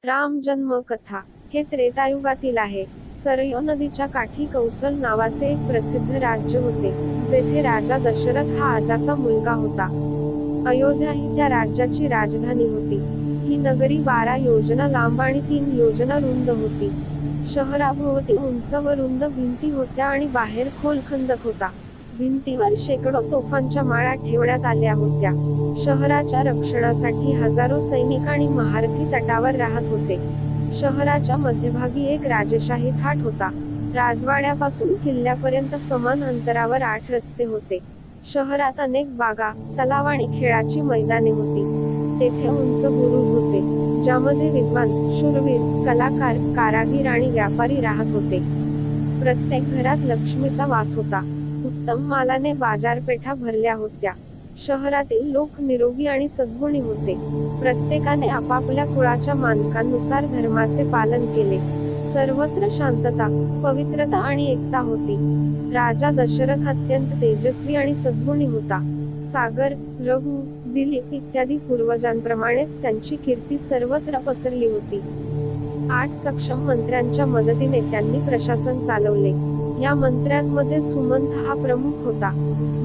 राम जन्म कथा हे त्रेतायुगातील आहे. सरयू नदीच्या काठी कौशल नावाचे एक प्रसिद्ध राज्य होते, जेथे राजा दशरथ हा आजाचा मुलगा होता. अयोध्या ही त्या राज्याची राजधानी होती. ही नगरी 12 योजना लांब आणि 3 योजना रुंद होती. शहराभोवती उंच व रुंद भिंती होत्या आणि बाहेर खोल खंदक होता. भिंतीवर शेकडो तोफांच्या माळा ठेवण्यात आल्या होत्या. शहराच्या रक्षणासाठी हजारो सैनिक आणि महारथी तटावर राहत होते. शहराच्या मध्यभागी एक राजेशाही थाट होता. राजवाड्यापासून किल्ल्यापर्यंत समान अंतरावर 8 रस्ते होते. शहरात अनेक बागा, तलाव आणि खेळाची मैदाने होती. तेथे उंच बुरुज होते, ज्यामध्ये विद्वान, शूरवीर, कलाकार, कारागीर आणि व्यापारी राहत होते. प्रत्येक घरात लक्ष्मीचा वास होता. उत्तम मालाने बाजारपेठा भरल्या होत्या. शहरातील लोक निरोगी आणि सद्गुणी होते. प्रत्येकाने आपापल्या कुळाच्या मानकांनुसार धर्माचे पालन केले. सर्वत्र शांतता, पवित्रता आणि एकता होती. राजा दशरथ अत्यंत तेजस्वी आणि सद्गुणी होता. सागर, रघु, दिलीप इत्यादी पूर्वजांप्रमाणेच त्यांची कीर्ती सर्वत्र पसरली होती. 8 सक्षम मंत्र्यांच्या मदतीने त्यांनी प्रशासन चालवले. या मंत्र्यांमध्ये सुमंत हा प्रमुख होता.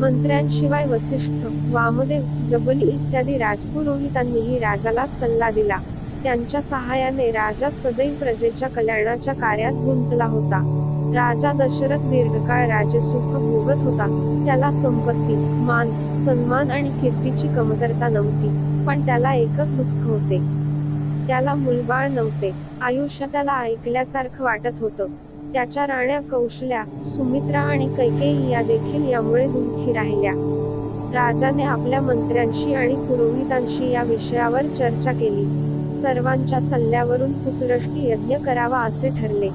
मंत्र्यांशिवाय वसिष्ठ, वामदेव, जबली इत्यादी राजपुरोहितांनीही राजाला सल्ला दिला. त्यांच्या सहाय्याने राजा सदैव प्रजेच्या कल्याणाच्या कार्यात गुंतला होता. राजा दशरथ दीर्घकाळ राजसुख भोगत होता. त्याला संपत्ती, मान, सन्मान आणि कीर्तीची कमतरता नव्हती, पण त्याला एकच दुःख होते. त्याला मुलबाळ नव्हते. आयुष्य त्याला ऐकल्यासारखं वाटत होतं. त्याच्या राण्या कौशल्या, सुमित्रा आणि कैकेयी या देखील यामुळे दुःखी राहिल्या. राजाने आपल्या मंत्र्यांशी आणि पुरोहितांशी या विषयावर चर्चा केली. सर्वांच्या सल्ल्यावरून पुत्रष्टी यज्ञ करावा असे ठरले.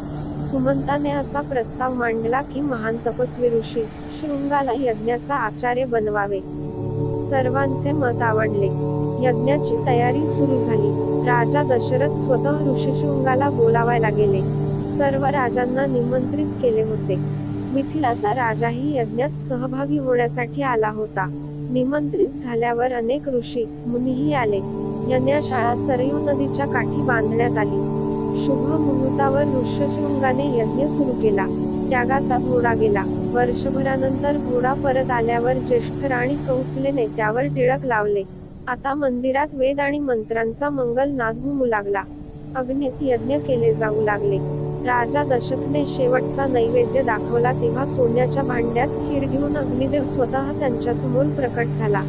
सुमंताने असा प्रस्ताव मांडला की महान तपस्वी ऋषी शृंगाला यज्ञाचा आचार्य बनवावे. सर्वांचे मत आवडले. यज्ञाची तयारी सुरू झाली. राजा दशरथ स्वतः ऋषिशृंगाला बोलावायला गेले. सर्व राजांना निमंत्रित केले होते. मिथिलाचा राजाही यज्ञात सहभागी होण्यासाठी आला होता. निमंत्रित झाल्यावर अनेक ऋषी, मुनीही आले. यज्ञशाळा सरयू नदीच्या काठी बांधण्यात आली. शुभ मुहूर्तावर ऋषिशृंगाने यज्ञ सुरू केला. त्यागाचा घोडा गेला. वर्षभरानंतर घोडा परत आल्यावर ज्येष्ठ राणी कौसलेने त्यावर टिळक लावले. आता मंदिरात वेद आणि मंत्रांचा मंगल नाद घुमू लागला. अग्नीत यज्ञ केले जाऊ लागले. राजा दशरथने शेवटचा नैवेद्य दाखवला तेव्हा सोन्याच्या भांड्यात खीर घेऊन अग्निदेव स्वतः त्यांच्यासमोर प्रकट झाला.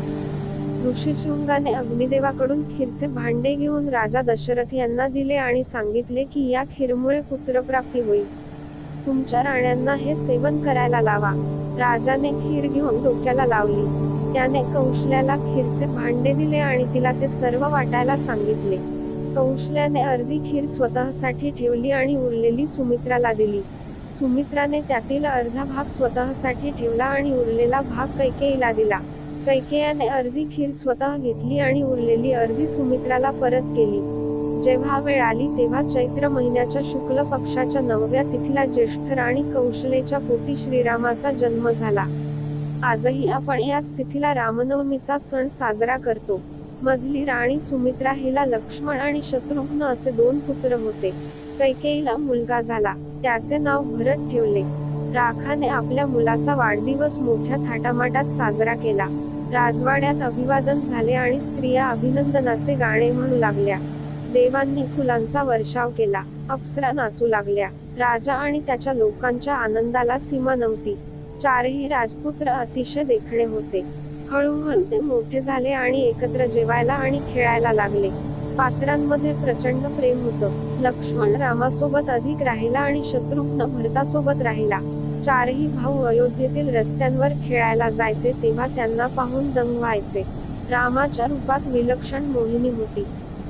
ऋषिशृंगाने अग्निदेवाकडून खीरचे भांडे घेऊन राजा दशरथ यांना दिले आणि सांगितले की या खीरमुळे पुत्रप्राप्ती होईल. तुमच्या राण्यांना हे सेवन करायला लावा. राजाने खीर घेऊन डोक्याला लावली. त्याने कौशल्याला खीरचे भांडे दिले आणि तिला ते सर्व वाटायला सांगितले. कौशल्याने अर्धी खीर स्वतःसाठी ठेवली आणि उरलेली सुमित्राला दिली. सुमित्राने त्यातील अर्धा भाग स्वतःसाठी ठेवला आणि उरलेला भाग कैकेयीला दिला. कैकेयाने अर्धी खीर स्वतः घेतली आणि उरलेली अर्धी सुमित्राला परत केली. जेव्हा वेळ आली तेव्हा चैत्र महिन्याच्या शुक्ल पक्षाच्या 9व्या तिथीला ज्येष्ठ राणी कौशलेच्या पोटी श्रीरामाचा जन्म झाला. आजही आपण याच तिथीला रामनवमीचा सण साजरा करतो. मधली राणी सुमित्रा हिला लक्ष्मण आणि शत्रुघ्न असे 2 पुत्र होते. कैकेयीला मुलगा झाला. त्याचे नाव भरत ठेवले. राखाने आपल्या मुलाचा वाढदिवस मोठ्या थाटामाटात साजरा केला. राजवाड्यात अभिवादन झाले आणि स्त्रिया अभिनंदनाचे गाणे म्हणू लागल्या. देवांनी फुलांचा वर्षाव केला. अप्सरा नाचू लागल्या. राजा आणि त्याच्या लोकांच्या आनंदाला सीमा नव्हती. 4ही राजपुत्र अतिशय देखणे होते. हळूहळू ते मोठे झाले आणि एकत्र जेवायला आणि खेळायला लागले. पात्रांमध्ये प्रचंड प्रेम होतं. लक्ष्मण रामासोबत अधिक राहिला आणि शत्रुघ्न भरतासोबत राहिला. 4ही भाऊ अयोध्येतील रस्त्यांवर खेळायला जायचे तेव्हा त्यांना पाहून दंग व्हायचे. रामाच्या रूपात विलक्षण मोहिनी होती.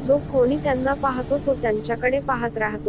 जो कोणी त्यांना पाहतो तो त्यांच्याकडे पाहत राहतो.